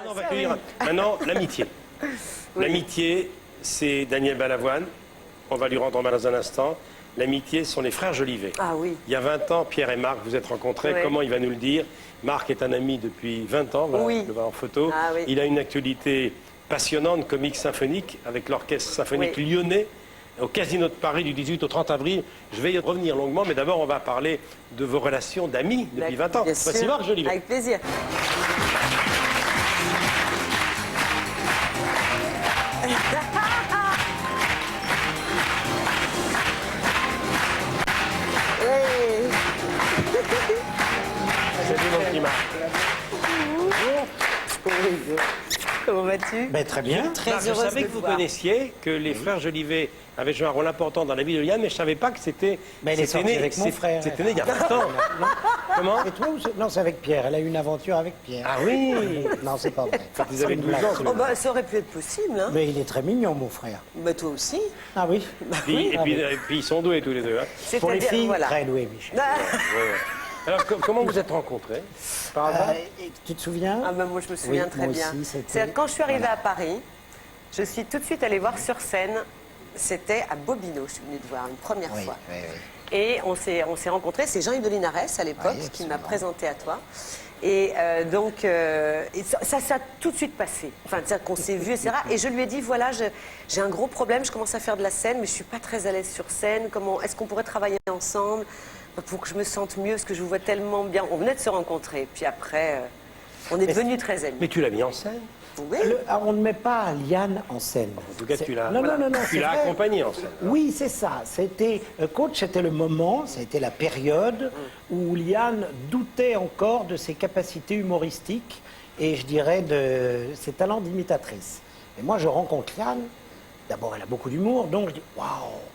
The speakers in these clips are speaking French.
on va accueillir maintenant l'amitié. Oui. L'amitié, c'est Daniel Balavoine. On va lui rendre hommage dans un instant. L'amitié, ce sont les frères Jolivet. Ah oui. Il y a 20 ans, Pierre et Marc, vous êtes rencontrés. Oui. Comment il va nous le dire? Marc est un ami depuis 20 ans, voilà, oui. On le voit en photo. Ah, oui. Il a une actualité passionnante, comique symphonique, avec l'orchestre symphonique lyonnais, au Casino de Paris du 18 au 30 avril. Je vais y revenir longuement, mais d'abord, on va parler de vos relations d'amis depuis 20 ans. Voici Marc Jolivet. Avec plaisir. Salut mon petit Marc. Comment vas-tu? Ben, très bien. Très Marc, je savais que vous connaissiez, que les frères Jolivet avaient joué un rôle important dans la vie de Liane, mais je ne savais pas que c'était... Mais elle est sortie avec mon frère. C'était né il y a 20 ans. Comment? C'est toi ou c'est... Non, c'est avec Pierre. Elle a eu une aventure avec Pierre. Ah oui. Non, c'est pas vrai. Vous avez 12 ans. Oh bah, ça aurait pu être possible, hein. Mais il est très mignon, mon frère. Bah, toi aussi. Ah oui. Et puis ils sont doués tous les deux. Hein. Pour les filles, voilà. très doués, Michel. Alors, comment vous êtes rencontrés? Par hasard? Tu te souviens? Ah ben moi, je me souviens très bien. C'est quand je suis arrivée à Paris, je suis tout de suite allée voir sur scène. C'était à Bobino, je suis venue te voir une première fois. Oui, oui. Et on s'est rencontrés. C'est Jean-Yves de Linares, à l'époque, qui m'a présenté à toi. Et donc, ça a tout de suite passé. Enfin, c'est-à-dire qu'on s'est vus, etc. Et je lui ai dit, voilà, j'ai un gros problème, je commence à faire de la scène, mais je ne suis pas très à l'aise sur scène. Est-ce qu'on pourrait travailler ensemble pour que je me sente mieux, parce que je vous vois tellement bien. On venait de se rencontrer, puis après, on est devenus très amis. Mais tu l'as mis en scène? Oui. On ne met pas Liane en scène. En tout cas, tu l'as accompagnée en scène. Oui, c'est ça. C'était coach, c'était le moment, c'était la période où Liane doutait encore de ses capacités humoristiques et je dirais de ses talents d'imitatrice. Et moi, je rencontre Liane. D'abord, elle a beaucoup d'humour, donc je dis « Waouh,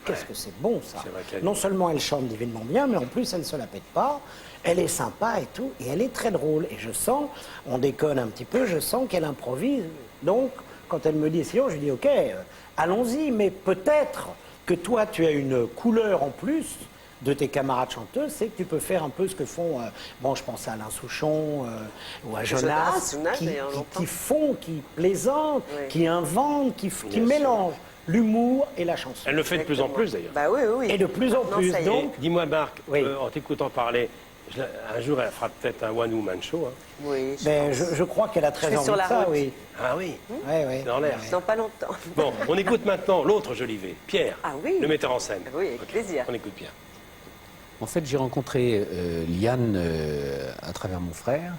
qu'est-ce que c'est bon, ça !» Non seulement elle chante divinement bien, mais en plus, elle ne se la pète pas. Elle est sympa et tout, et elle est très drôle. Et je sens, on déconne un petit peu, je sens qu'elle improvise. Donc, quand elle me dit « Sinon », je dis « Ok, allons-y, mais peut-être que toi, tu as une couleur en plus de tes camarades chanteuses, c'est que tu peux faire un peu ce que font, bon, je pense à Alain Souchon ou à Jonas, qui font, qui plaisantent, qui inventent, qui mélangent l'humour et la chanson. Elle le fait de plus en plus, d'ailleurs. Bah oui, oui. Et de plus en plus, donc... Dis-moi, Marc, en t'écoutant parler, un jour, elle fera peut-être un one-woman show. Hein. Oui, je crois qu'elle a très envie de ça, oui. Ah oui, oui. Dans l'air. Dans pas longtemps. Bon, on écoute maintenant l'autre Jolivet, Pierre, le metteur en scène. Oui, avec plaisir. On écoute Pierre. En fait, j'ai rencontré Liane à travers mon frère,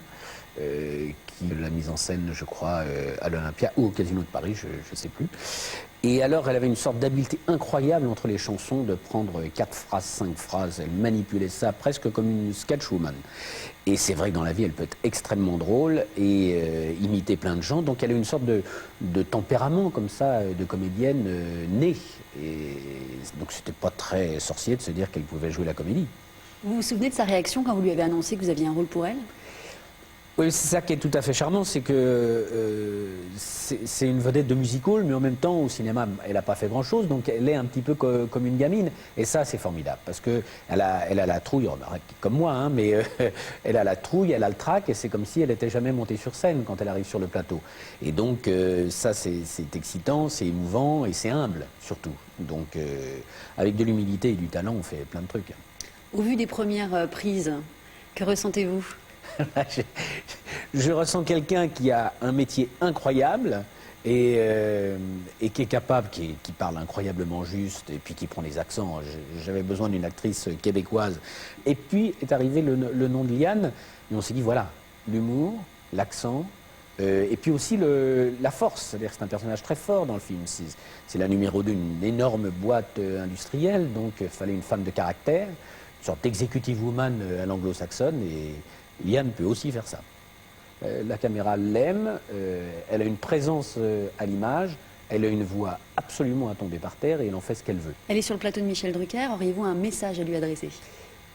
qui l'a mise en scène, je crois, à l'Olympia ou au Casino de Paris, je ne sais plus. Et alors, elle avait une sorte d'habileté incroyable entre les chansons, de prendre 4 phrases, 5 phrases. Elle manipulait ça presque comme une sketchwoman. Et c'est vrai que dans la vie, elle peut être extrêmement drôle et imiter plein de gens. Donc, elle a une sorte de tempérament comme ça, de comédienne née. Et donc, c'était pas très sorcier de se dire qu'elle pouvait jouer la comédie. Vous vous souvenez de sa réaction quand vous lui avez annoncé que vous aviez un rôle pour elle? Oui, c'est ça qui est tout à fait charmant, c'est que c'est une vedette de music-hall, mais en même temps, au cinéma, elle n'a pas fait grand-chose, donc elle est un petit peu comme une gamine. Et ça, c'est formidable, parce qu'elle a la trouille, comme moi, hein, mais elle a la trouille, elle a le trac, et c'est comme si elle n'était jamais montée sur scène quand elle arrive sur le plateau. Et donc, ça, c'est excitant, c'est émouvant, et c'est humble, surtout. Donc, avec de l'humilité et du talent, on fait plein de trucs. Au vu des premières prises, que ressentez-vous? Je ressens quelqu'un qui a un métier incroyable et qui est capable, qui parle incroyablement juste et puis qui prend les accents. J'avais besoin d'une actrice québécoise. Et puis est arrivé le nom de Liane et on s'est dit voilà, l'humour, l'accent et puis aussi la force. C'est-à-dire que c'est un personnage très fort dans le film. C'est la numéro 2 d'une énorme boîte industrielle, donc il fallait une femme de caractère, une sorte d'executive woman à l'anglo-saxonne et Liane peut aussi faire ça. La caméra l'aime, elle a une présence à l'image, elle a une voix absolument à tomber par terre et elle en fait ce qu'elle veut. Elle est sur le plateau de Michel Drucker, auriez-vous un message à lui adresser?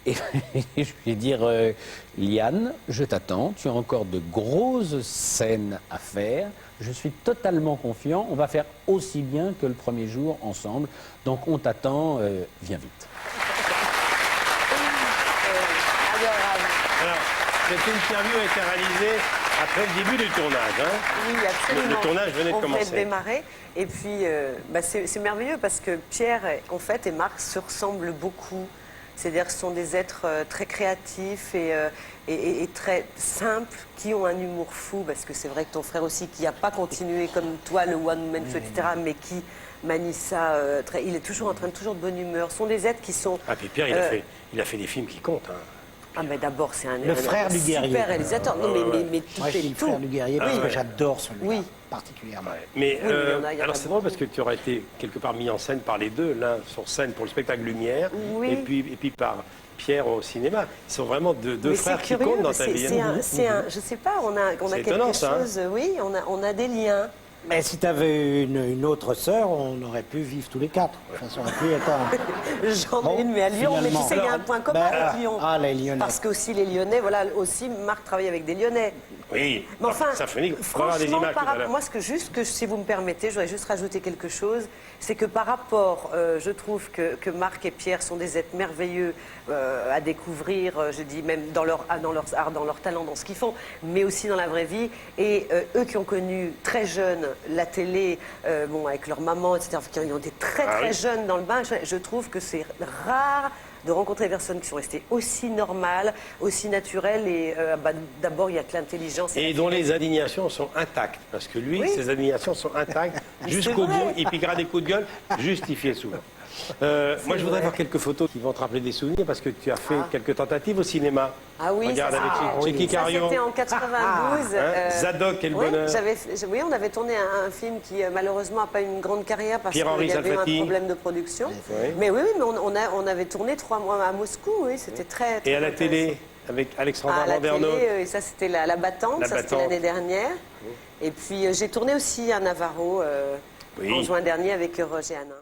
Et je vais dire, Liane, je t'attends, tu as encore de grosses scènes à faire, je suis totalement confiant, on va faire aussi bien que le premier jour ensemble, donc on t'attend, viens vite. Alors, cette interview a été réalisée Après le début du tournage, hein. Oui, absolument. Le tournage venait de commencer. On venait de démarrer. Et puis, c'est merveilleux parce que Pierre, en fait, et Marc se ressemblent beaucoup. C'est-à-dire que ce sont des êtres très créatifs et très simples, qui ont un humour fou, parce que c'est vrai que ton frère aussi, qui n'a pas continué comme toi, le one-man show, etc., mais qui manie ça, il est toujours en train de toujours de bonne humeur. Ce sont des êtres qui sont... Ah, puis Pierre, il a fait des films qui comptent, hein. Ah, mais d'abord, c'est un frère du guerrier. Super réalisateur. Non, mais tout moi, je dis le frère du guerrier parce que j'adore celui-là, particulièrement. Mais alors, c'est drôle parce que tu aurais été quelque part mis en scène par les deux, l'un sur scène pour le spectacle Lumière, et puis par Pierre au cinéma. Ils sont vraiment deux frères qui comptent dans ta vie. Je sais pas, on a quelque chose, oui, on a des liens. Mais si tu avais une autre sœur, on aurait pu vivre tous les quatre. Enfin, ça aurait pu être J'en ai une, mais à Lyon. Mais tu sais, il y a un point commun avec Lyon. Ah, les Lyonnais. Parce qu'aussi les Lyonnais, voilà, aussi Marc travaille avec des Lyonnais. Oui, mais enfin, franchement, moi, si vous me permettez, je voudrais juste rajouter quelque chose. C'est que par rapport, je trouve que Marc et Pierre sont des êtres merveilleux à découvrir, je dis même dans leur art, dans leur talent, dans ce qu'ils font, mais aussi dans la vraie vie. Et eux qui ont connu très jeunes la télé, avec leur maman, etc., qui ont été très jeunes dans le bain, je trouve que c'est rare de rencontrer des personnes qui sont restées aussi normales, aussi naturelles. Et d'abord, il y a que l'intelligence. Et dont les indignations sont intactes. Parce que lui, ses indignations sont intactes jusqu'au bout. Il piquera des coups de gueule justifiés souvent. Moi, je voudrais voir quelques photos qui vont te rappeler des souvenirs parce que tu as fait quelques tentatives au cinéma. Ah oui, regarde avec Kikarion. C'était en 92. Zadok et le bonheur. Oui, on avait tourné un film qui malheureusement n'a pas eu une grande carrière parce qu'il y avait eu un problème de production. Oui. Mais on avait tourné 3 mois à Moscou. Oui, c'était très. Et à la télé avec Alexandra Landerneau. Et ça, c'était la Battante. Ça, c'était l'année dernière. Et puis j'ai tourné aussi à Navarro en juin dernier avec Roger Hanin.